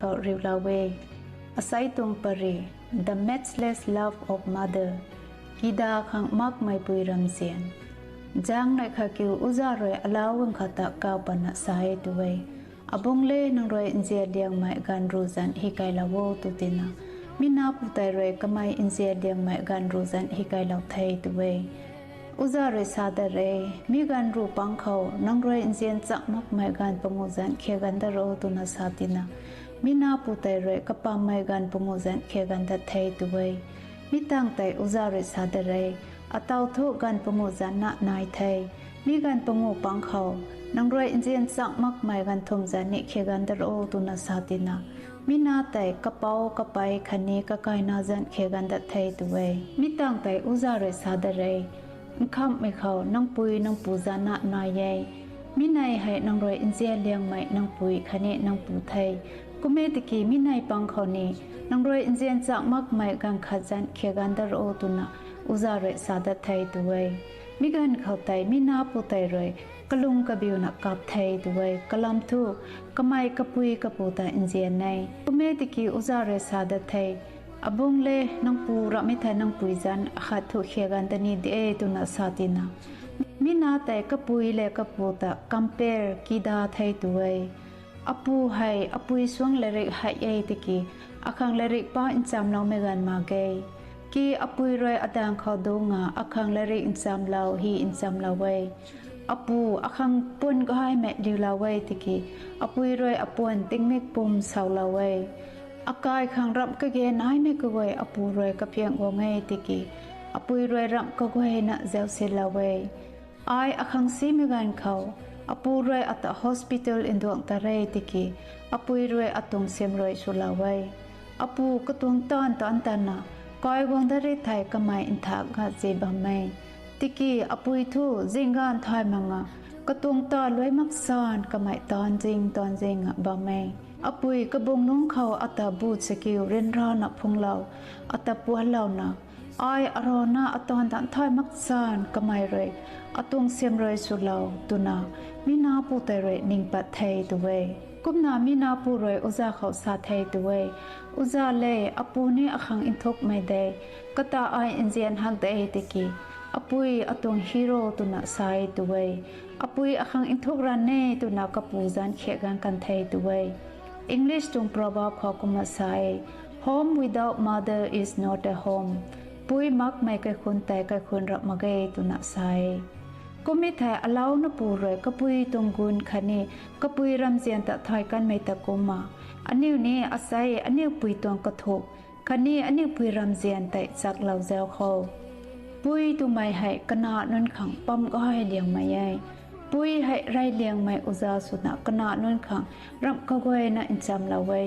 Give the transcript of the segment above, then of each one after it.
Riwlawe, asai tung pare, the matchless love of mother, kida khang mak mai pui ramsian. Jang nai khakiu uzaroi alawang khata kaw pana sai tuway. Abong le nang roi injia diang mai gan ruzan hikai lawo tutina. Mina putai roi kamai injia diang mai gan ruzan hikai law thai tuway. Uzaroi sadare, mi gan ru pang khau, nang roi injian chak mak mai gan panguzan kheganda ro tuna satina. Mina putai roi kapa mai gan panguzan kheganda thai tuway. Mitang tai uzaroi sadare, atau thu gan panguzan na nai thai. Mi gan pangu pang khau, nang roi injian chak mak mai gan thumzan ni kheganda ro tuna satina. Mina tai kapau kapai khani kakai na zan kheganda thai tuway. Mitang tai uzaroi sadare, kham mai khau nang pui nang puza na na ye minai hai nang roi injia liang mai nang pui khane nang pu thai kume tiki minai pang khau ni nang roi injian chak mak mai gang khajan khegandar o tuna uza roi sada thai tuwai migan khau tai mina pu tai roi kalung kabiu na kap thai tuwai kalam thu kamai kapui kaputa injia nai kume tiki uza roi sada thai abong le nang pu ra mi thai nang pui jan kha thu khegan tani de tuna satina mina tai kapui le kaputa compare kida thai tuwai apu hai apui swang le re hai ei tiki akhang le ri pa incham law megan ma ge ki apui roi adang khaw donga akhang le ri incham law hi incham lawai apu akhang pun ga hai me diu lawai tiki apui roi apon tingmek pum saw lawai akai khang ram ka ge nai me ko wai apu roi ka phiang go ngai tiki apui roi ram ka go he na zel se lawe ai akhang si me gan khau apu roi ata hospital in dong ta re tiki apui roi atung sem roi su lawe apu ka tung tan na koi gong da re thai ka mai in tha ga je ba mai tiki apui thu jingan thai manga ka tung ta loi mak san ka mai ton jing ba mai apui kabong nong khau ata bu chekiu ren ra na phunglaw ata pualaw na ai arona aton dan thai mak san kamai roi atung sem roi sulaw tuna mina pu tai roi ning pat thai tuwe kumna mina pu roi uza khau sa thai tuwe uza le apu ni akhang inthok mai de kata ai injian hak de teki apui atung hero tuna sai tuwe apui akhang inthok ran ne tuna kapu jan khegan kan thai tuwe English tung proverb khokuma sai home without mother is not a home pui mak mai kai khun tai kai khun ra magai tuna sai komi thai alaw na pu roi kapui tung gun khani kapui ram jian ta thai kan mai ta koma aniu ni asai aniu pui tong ka thok khani aniu pui ram jian tai chak law jaw kho pui tu mai hai kana non khang pam ko hai liang mai ai pui hai rai liang mai uza suna kana non khang ram ka goi na incham lawai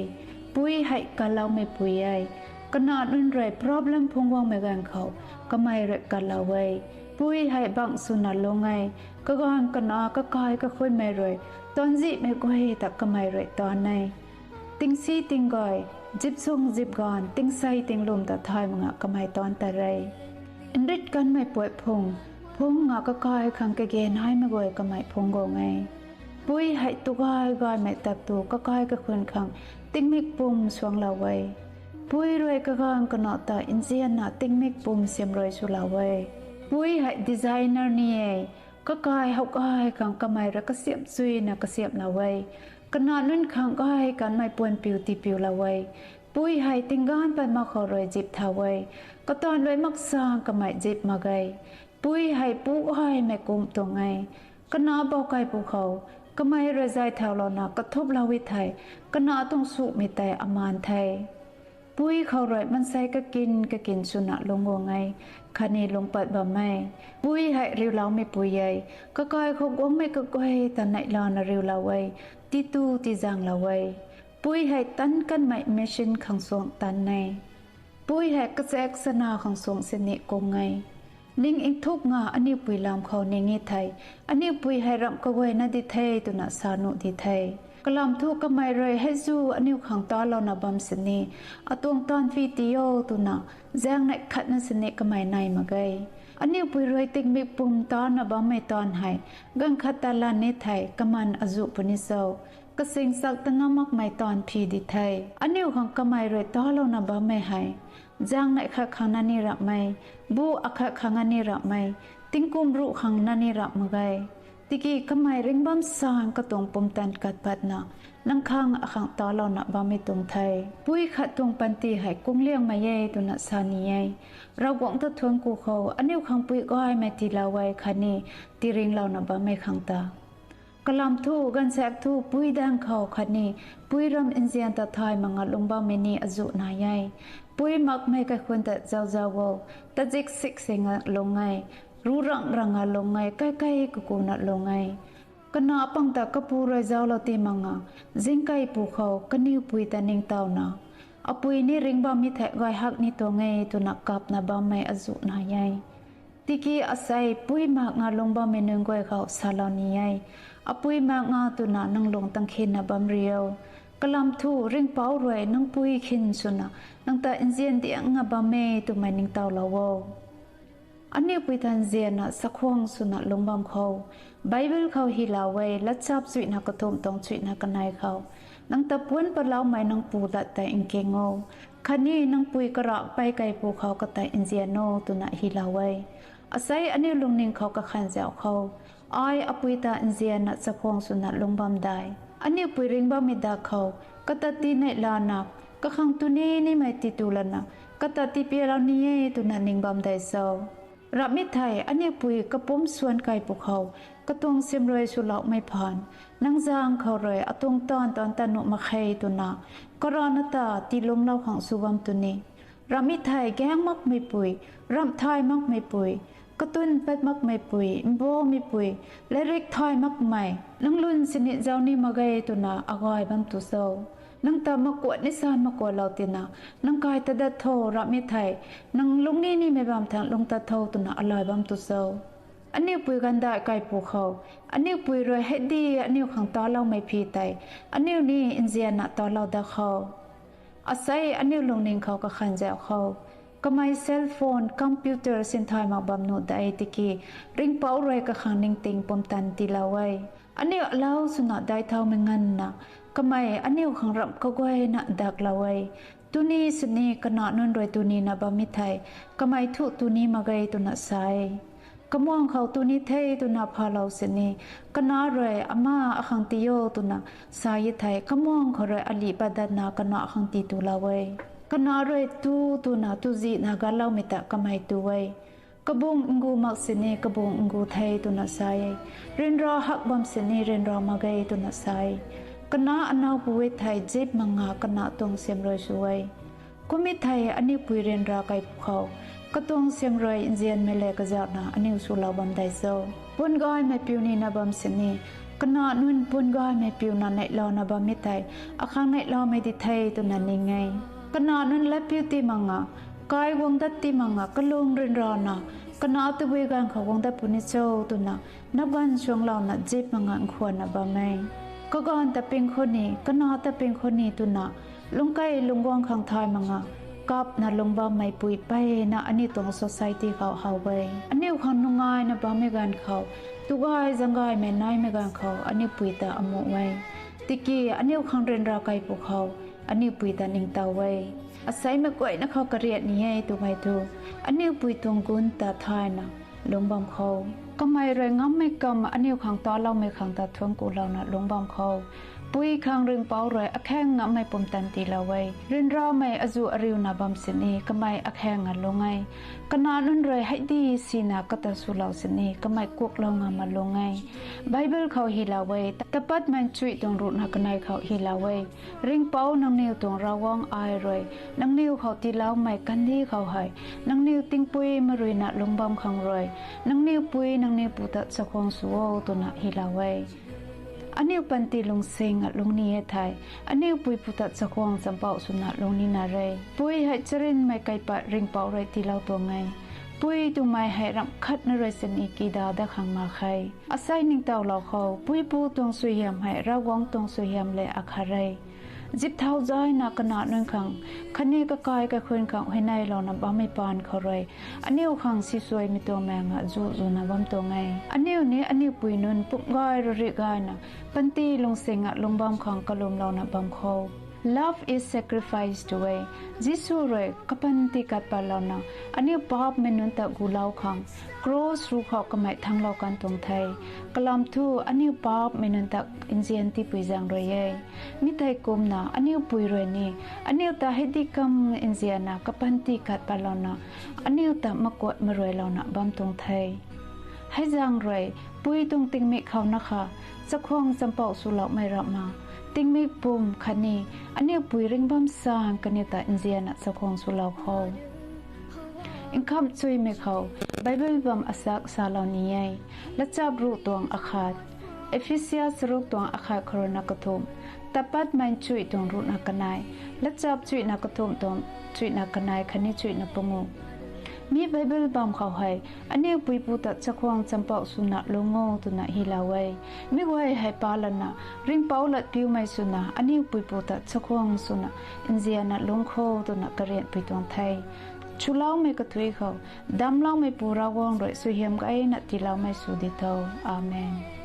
pui hai ka law me pui ai kana non rai problem phongwang me gan khau kamai re ka lawai pui hai bang suna longai ka gang kana ka kai ka khoi me roi tonji me goi ta kamai re ton nai ting si ting goi jip sung jip gan ting sai ting lum ta thai manga kamai ton ta rai inrit kan mai poi phung nga ka kai khang ke gen hai me goi ka mai phong go ngai pui hai tu gai mai tak tu ka kai ka khun khang ting mik pum swang lawai pui roi ka gang ka na ta injian na ting mik pum sem roi su lawai pui hai designer ni e ka kai hau kai khang ka mai ra ka siam chui na ka siam lawai kana nun khang kai kan mai pon piu ti piu lawai pui hai tingan pa ma kho roi jip thawai ka ton loi mak sang ka mai jip magai pui hai pu hai me kum to ngai kana bo kai pu khau kamai ra jai thaw lo na ka thop lawi thai kana tong su mi tai aman thai pui khau roi man sai ka kin suna longo ngai khani longpat ba mai pui hai riu law me pui ai ka kai khok gong me ka koi ta nai la na riu lawai ti tu ti jang lawai pui hai tan kan mai machine khang song tan nai pui hai ka chek sana khang song se ni ko ngai ning ing thuk nga ani pui lam khaw ningi thai ani pui hai ram ka goi na di thai tu na sanu di thai kalam thu ka mai roi he zu ani khang ta lo na bam sini atong tan fi ti yo tu na jang nai khat na sini ka mai nai ma gai ani pui roi tik mi pum ta na ba mai ton hai gang khat ta la ne thai kaman azu puni so กสิงสักตั้งมักไม่ตอนพีดิไทยอันนี้ของกำไมเรต้อเราหน้าบ้าไม่ให้จางในข้าขังนันนี่รักไม่บูอักขังนันนี่รักไม่ติงกุมรุขังนันนี่รักมไกติกีกำไมเร่งบัมสางกระตงปมตันกัดปัดนะนังขังอขังต่อเราหน้าบ้าไม่ตรงไทยปุ้ยขัดตรงปันตีให้กุ้งเลี้ยงมาเย่ตุนัสานีเย่เราหวังตะทวนกูเขาอันนี้ขังปุ้ยก็ให้ไม่ตีลาไว้คันนี้ตีริงเราหน้าบ้าไม่ขังตากลำทูกันแสกทูปุ้ยดังเขาคันนี้ปุ้ยรำอินเซียนตะไทยมังลงบ้าไม่นีอจุนายใหญ่ปุ้ยมักไม่กับคนแต่เจ้าเจ้าวแต่จิกสิกเสงลงไงรู้รังลงไงใกล้ๆกุนัดลงไงกันนาปังตะกปูรเจ้าเราตีมังจิงไกปูเขากันนิวปุ้ยแต่นิงเต้านะอปุ้ยนี่ริงบ้ามิแทะไกหักนี่ตัวไงตัวนักกับนาบ้าไม่อจุนายใหญ่ติกีอาศัยปุ้ยมากงาลงบ้าไม่นึงไกเขาสาลานีใหญ่อปุยมากงาตุนานังลงตังขินนะบำเรียวกลำทูริงเป้ารวยนังปุยขินสุนะนังตาอินเซียนเตียงงาบะเมตุไม่นิงเตาลาวอันนี้ปุยทันเซียนะสักห่วงสุนะลงบำเขาไบเบิลเขาฮิลาเวลัดจับสุยนักกระทมตองสุยนักกันนายเขานังตาปวนปะเล่าไม่นังปูดัดแต่อิงเกงโง่คันนี้นังปุยกระไปไกลปูเขากระต่ายอินเซียโนตุนะฮิลาเวอาศัยอันนี้ลงนิงเขากระขันเจ้าเขาไออปุยตาอินเซียนัดสะพงสุนัดลงบำได้อันนี้ปุยริงบามิดาเขากตัดตีในลานักก็ขังตุนีนี่ไม่ติตุลนะกตัดตีเปียเรานี่ตุนัดนิงบำได้เศร้ารับมิไทยอันนี้ปุยกระปุ้มส่วนไก่ปุเขากระตวงเสียมรวยสุเหล่าไม่ผ่านนังจางเขาเลยอตงตอนตนุมาเคยตุนากรอนตาตีลงเล่าของสุวรรณตุนีรับมิไทยแกงมักไม่ปุยรับไทยมักไม่ปุยกระตุ้นเป็ดมักไม่ปุยโบไม่ปุยและเล็กถอยมักไม่นังลุนสนิทเจ้านี่มาเกยตุนาอากอยบันตุโซนังตามากวดนิสานมากวดเราตินานังกายตะดัดโทรับไม่ไทยนังลุงนี่ไม่บำทางลงตะโทตุนาอลอยบัมตุโซอันนี้ปุยกันได้ไกลปูเขาอันนี้ปุยรวยให้ดีอันนี้ขังตาเราไม่พีไตอันนี้นี่อินเดียนะตาเราดาเขาอาศัยอันนี้ลงนิงเขาก็ขันเจ้าเขาก็ไม่เซลโฟนคอมพิวเตอร์สินทายมาบำนุดได้ติกีริงเป้าไรก็ขังนิงติงปมตันตีลาไว้อันนี้เล่าสุนัขได้เท่าไม่งั้นนะก็ไม่อันนี้ขังรับก็ไว้นะดักลาไว้ตุนี้สนีขนาดนั้นโดยตุนี้นะบามิไทยก็ไม่ทุตุนี้มาไกตุนัสไซก็มองเขาตุนี้เทตุนับพาเราสนีก็น่าเรยอามาขังติโยตุนัสายไทยก็มองเขาเรยอลีบัดนาก็น่าขังติตุลาไว้ก็น่าเรยตุนาตุจีนากาเล่าไม่ตะก็ไม่ตัวไว้กบุงงูมักสนีกบุงงูไทยตุนัสไซเรนรอหักบำสนีเรนรอมาไกตุนัสไซก็น่าอันนาบุเวไทยจีบมังงาก็น่าตรงเสียมรอยช่วยก็มีไทยอันนี้ปุยเรนราไกภูเขาก็ตรงเสียมรอยอินเดียนไม่เล็กจากนะอันนี้สุลาบัมได้โซปุ่นก้อยไม่ปิวนี่นาบัมสนีก็น่านุ่นปุ่นก้อยไม่ปิวนั่นในลอนาบัมมิไทยอาครั้งในลอไม่ได้ไทยตัวนั้นยังไงก็น่านุ่นและปิวตีมังงากายวงดัดตีมังงาก็ลงเรนรานะก็น่าตัวเวกันเขาวงดัดปุนิโซตัวน่ะนับวันช่วงเราน่ะจีบมังงาควรนาบัมไม่ก็ก่อนแต่เป็นคนนี้ก็น่าแต่เป็นคนนี้ตัวน่ะลุงไก่ลุงวงขังทายมังงากับน่ะลุงบ้าไม่ปุยไปนะอันนี้ตรงโซไซตี้เขาเอาไว้อันนี้ขันนุ่งง่ายนะบ้าไม่กันเขาตุกายจังกายแม่นายไม่กันเขาอันนี้ปุยตาอมุไว้ติกี้อันนี้ขังเรนราไก่พวกเขาอันนี้ปุยตานิงตาไว้อาศัยไม่ก่อยนะเขากระเรียดนี่ตัวไม่ถูกอันนี้ปุยตรงกุนตาทายนะลุงบ้าเขาก็ไม่เรงไม่กำอันนี้ขังตาเราไม่ขังตาทวงกูเรานะลุงบ้าเขาปุยขังเรื่องเป้าเลยอแข้งงไม่ปมตันตีละไว้เรื่องเราไม่อจูอริวนาบัมสินีก็ไม่อแข้งงลงไงก็นานุ่นเลยให้ดีสีนาก็ตัดสุเหล่าสินีก็ไม่กุกลงมาลงไงไบเบิลเขาฮิลาไว้แต่ปัดมันช่วยตรงรูนักนายเขาฮิลาไว้เรื่องเป้านังนิวตรงระวังอายเลยนังนิวเขาตีเล่าไม่กันดีเขาให้นังนิวติ้งปุยมารุยนาลงบัมขังเลยนังนิวปุยนังนิวปุตตะสะคงสัวตัวนาฮิลาไว้อันนี้ปันตีลงเซงลงนี้ไทยอันนี้ปุยพุทธสักวงสัมเปาสุนัขลงนี้นาเรปุยให้จรินไม่ไกลปะริงเปาไรที่เราตัวไงปุยตัวไม่ให้รำคัดนเรศนีกีดาได้ขังมาใครอาศัยนิ่งเต่าเราเขาปุยปูตรงสุยามให้ระวังตรงสุยามเลยอาคาเร จิบเท้าใจนักขนาดนั้นขังคันนี้ก็กายก็คนขังให้ในเรานับไม่ปานเขาเลยอันนี้ขังสิสวยมีตัวแมงอ่ะจูนับตัวไงอันนี้ปุยนุนปุ๊บกายริกายนะปันตีลงเสงอ่ะลงบำขังกะลมเรานับเขา Love is sacrificed away จิสุเรกปันติกัดปาลานะอันนี้บาปเมนุนตะกูเล่าขัง cross รูเขาก็ไม่ทั้งเรากันตรงไทยกลามทูอันนี้บาปเมนุนตะอินเซียนที่ปุยจังเรยมิไทยกุมนะอันนี้ปุยเรนี่อันนี้ตาให้ดิกัมอินเซียนะกปันติกัดปาลานะอันนี้ตามากวดมารวยเรานะบำตรงไทยให้จังเรปุยตรงติงมิเขานะคะสักควงจำเป่าสุลไม่รับมาติงมิปุ่มคันนี้อันนี้ปุยริงบัมสางกันนี่ตาอินเดียนะสักควงสุลเขาอินคำช่วยไม่เขาไบเบิลบัมอาศักสาลานี้ไงและจับรูตวงอาคาดเอฟิเซียสรูตวงอาคาดโครนักทุมแต่ปัดมันช่วยตวงรูนักนายและจับช่วยนักทุมตวงช่วยนักนายคันนี้ช่วยนักปงูมีไบเบิลบำเขาให้อันนี้ปุยปูตัดสักควงจำเป่าสุนัขลงโง่ตุนักฮิลาเวมีไว้ให้ปาลนะริงเป่าลัดผิวไม่สุนัขอันนี้ปุยปูตัดสักควงสุนัขอินเดียนัดลงโคตุนักกระเรียนไปตรงไทยชุเล่าไม่กระทุยเขาดำเล่าไม่ปูราวงโดยสุเฮียมก็ไอ้นัดที่เล่าไม่สุดิเท่าอาเมน